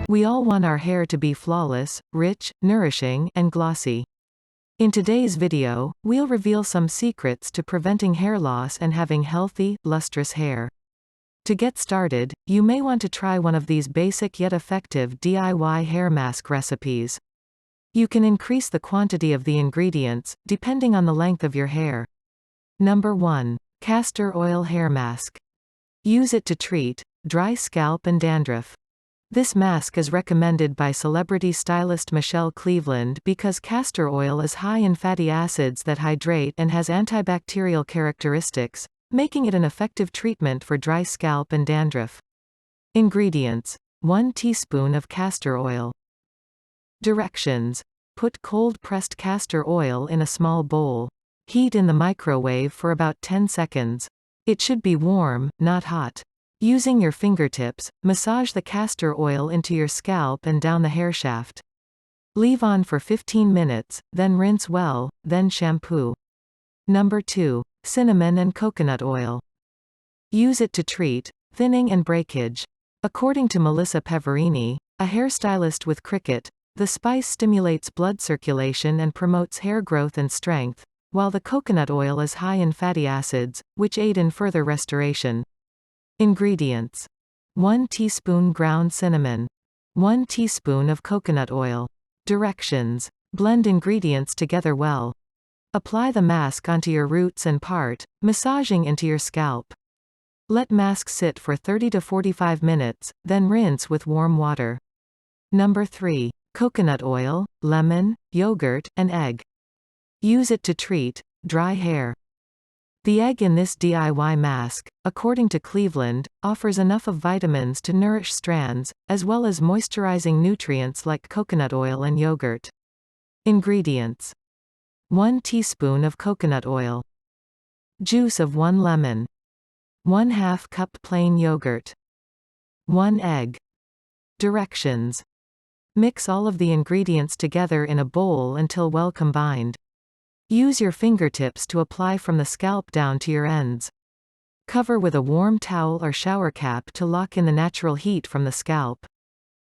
We all want our hair to be flawless, rich, nourishing, and glossy. In today's video, we'll reveal some secrets to preventing hair loss and having healthy, lustrous hair. To get started, you may want to try one of these basic yet effective DIY hair mask recipes. You can increase the quantity of the ingredients, depending on the length of your hair. Number 1. Castor oil hair mask. Use it to treat dry scalp and dandruff. This mask is recommended by celebrity stylist Michelle Cleveland because castor oil is high in fatty acids that hydrate and has antibacterial characteristics, making it an effective treatment for dry scalp and dandruff. Ingredients: 1 teaspoon of castor oil. Directions: put cold-pressed castor oil in a small bowl. Heat in the microwave for about 10 seconds. It should be warm, not hot. Using your fingertips, massage the castor oil into your scalp and down the hair shaft. Leave on for 15 minutes, then rinse well, then shampoo. Number 2. Cinnamon and coconut oil. Use it to treat thinning and breakage. According to Melissa Peverini, a hairstylist with Cricut, the spice stimulates blood circulation and promotes hair growth and strength, while the coconut oil is high in fatty acids, which aid in further restoration. Ingredients: 1 teaspoon ground cinnamon. 1 teaspoon of coconut oil. Directions: blend ingredients together well. Apply the mask onto your roots and part, massaging into your scalp. Let mask sit for 30 to 45 minutes, then rinse with warm water. Number 3. Coconut oil, lemon, yogurt, and egg. Use it to treat dry hair. The egg in this DIY mask, according to Cleveland, offers enough of vitamins to nourish strands, as well as moisturizing nutrients like coconut oil and yogurt. Ingredients: 1 teaspoon of coconut oil. Juice of 1 lemon. 1/2 cup plain yogurt. 1 egg. Directions: mix all of the ingredients together in a bowl until well combined. Use your fingertips to apply from the scalp down to your ends. Cover with a warm towel or shower cap to lock in the natural heat from the scalp.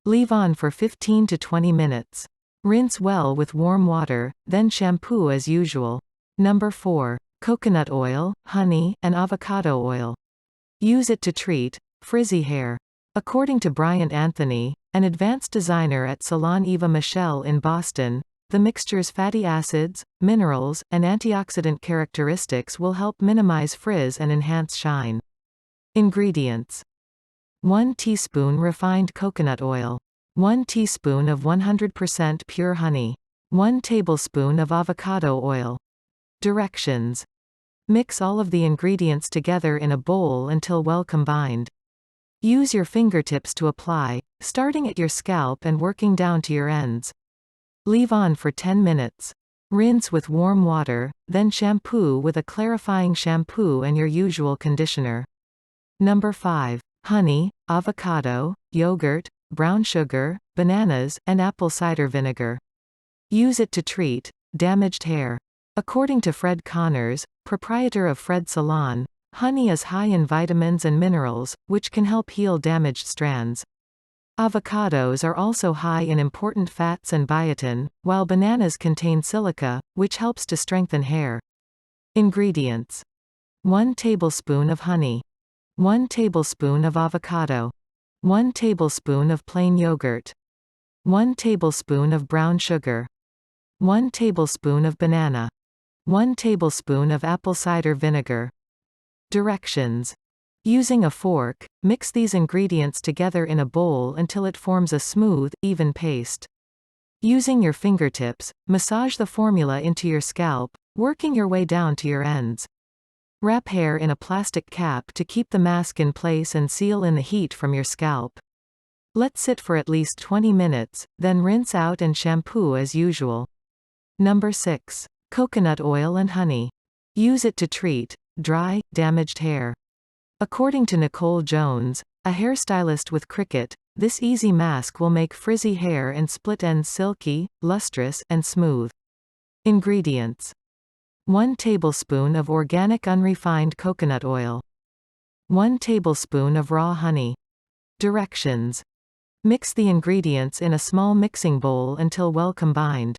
Leave on for 15 to 20 minutes. Rinse well with warm water, then shampoo as usual. Number 4. Coconut oil, honey, and avocado oil. Use it to treat frizzy hair. According to Bryant Anthony, an advanced designer at Salon Eva Michelle in Boston, the mixture's fatty acids, minerals, and antioxidant characteristics will help minimize frizz and enhance shine. Ingredients: 1 teaspoon refined coconut oil. 1 teaspoon of 100% pure honey. 1 tablespoon of avocado oil. Directions: mix all of the ingredients together in a bowl until well combined. Use your fingertips to apply, starting at your scalp and working down to your ends. Leave on for 10 minutes. Rinse with warm water, then shampoo with a clarifying shampoo and your usual conditioner. Number 5. Honey, avocado, yogurt, brown sugar, bananas, and apple cider vinegar. Use it to treat damaged hair. According to Fred Connors, proprietor of Fred Salon, honey is high in vitamins and minerals, which can help heal damaged strands. Avocados are also high in important fats and biotin, while bananas contain silica, which helps to strengthen hair. Ingredients: 1 tablespoon of honey. 1 tablespoon of avocado. 1 tablespoon of plain yogurt. 1 tablespoon of brown sugar. 1 tablespoon of banana. 1 tablespoon of apple cider vinegar. Directions: using a fork, mix these ingredients together in a bowl until it forms a smooth, even paste. Using your fingertips, massage the formula into your scalp, working your way down to your ends. Wrap hair in a plastic cap to keep the mask in place and seal in the heat from your scalp. Let sit for at least 20 minutes, then rinse out and shampoo as usual. Number 6. Coconut oil and honey. Use it to treat dry, damaged hair. According to Nicole Jones, a hairstylist with Cricut, this easy mask will make frizzy hair and split ends silky, lustrous, and smooth. Ingredients: 1 tablespoon of organic unrefined coconut oil. 1 tablespoon of raw honey. Directions: Mix the ingredients in a small mixing bowl until well combined.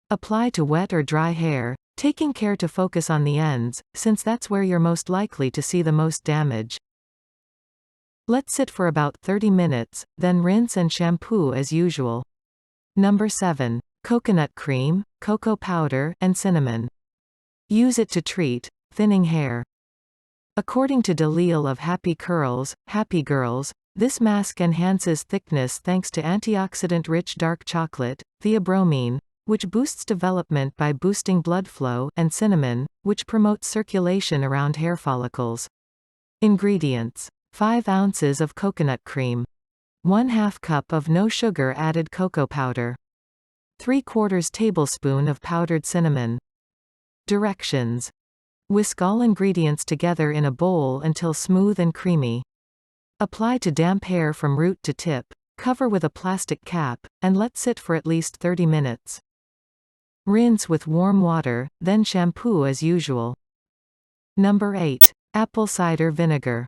Apply to wet or dry hair, taking care to focus on the ends, since that's where you're most likely to see the most damage. Let sit for about 30 minutes, then rinse and shampoo as usual. Number 7. Coconut cream, cocoa powder, and cinnamon. Use it to treat thinning hair. According to Dalil of Happy Curls, Happy Girls, this mask enhances thickness thanks to antioxidant-rich dark chocolate, theobromine, which boosts development by boosting blood flow, and cinnamon, which promotes circulation around hair follicles. Ingredients: 5 ounces of coconut cream, 1/2 cup of no sugar added cocoa powder, 3/4 tablespoon of powdered cinnamon. Directions: whisk all ingredients together in a bowl until smooth and creamy. Apply to damp hair from root to tip, cover with a plastic cap, and let sit for at least 30 minutes. Rinse with warm water, then shampoo as usual. Number 8. Apple cider vinegar.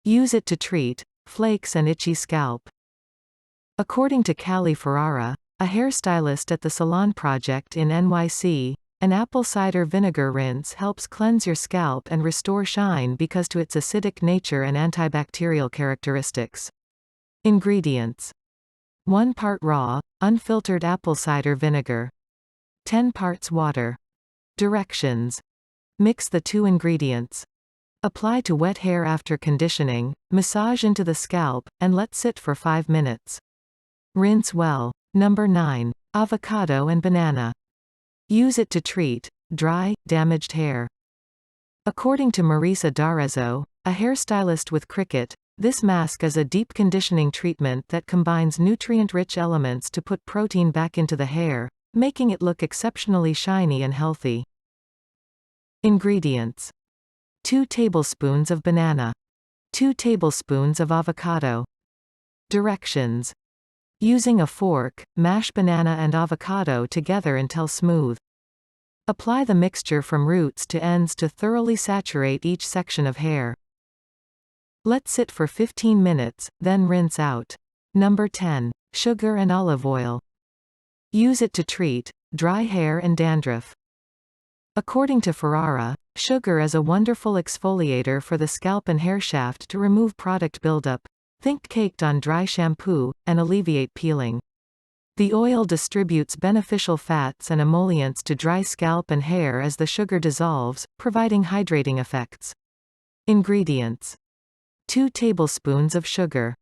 Use it to treat flakes and itchy scalp. According to Callie Ferrara, a hairstylist at the Salon Project in NYC, an apple cider vinegar rinse helps cleanse your scalp and restore shine because to its acidic nature and antibacterial characteristics. Ingredients: 1 part raw, unfiltered apple cider vinegar, 10 parts water. Directions: mix the 2 ingredients. Apply to wet hair after conditioning, massage into the scalp, and let sit for 5 minutes. Rinse well. Number 9. Avocado and banana. Use it to treat dry, damaged hair. According to Marisa D'Arezzo, a hairstylist with Cricut, this mask is a deep conditioning treatment that combines nutrient-rich elements to put protein back into the hair, making it look exceptionally shiny and healthy. Ingredients: 2 tablespoons of banana, 2 tablespoons of avocado. Directions: using a fork, mash banana and avocado together until smooth. Apply the mixture from roots to ends to thoroughly saturate each section of hair. Let sit for 15 minutes, then rinse out. Number 10. Sugar and olive oil. Use it to treat dry hair and dandruff. According to Ferrara, sugar is a wonderful exfoliator for the scalp and hair shaft to remove product buildup, think caked on dry shampoo, and alleviate peeling. The oil distributes beneficial fats and emollients to dry scalp and hair as the sugar dissolves, providing hydrating effects. Ingredients: 2 tablespoons of sugar,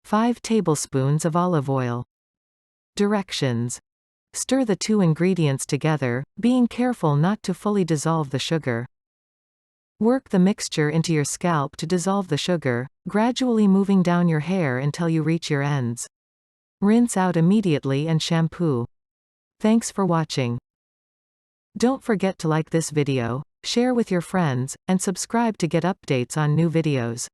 5 tablespoons of olive oil. Directions: stir the 2 ingredients together, being careful not to fully dissolve the sugar. Work the mixture into your scalp to dissolve the sugar, gradually moving down your hair until you reach your ends. Rinse out immediately and shampoo. Thanks for watching. Don't forget to like this video, share with your friends, and subscribe to get updates on new videos.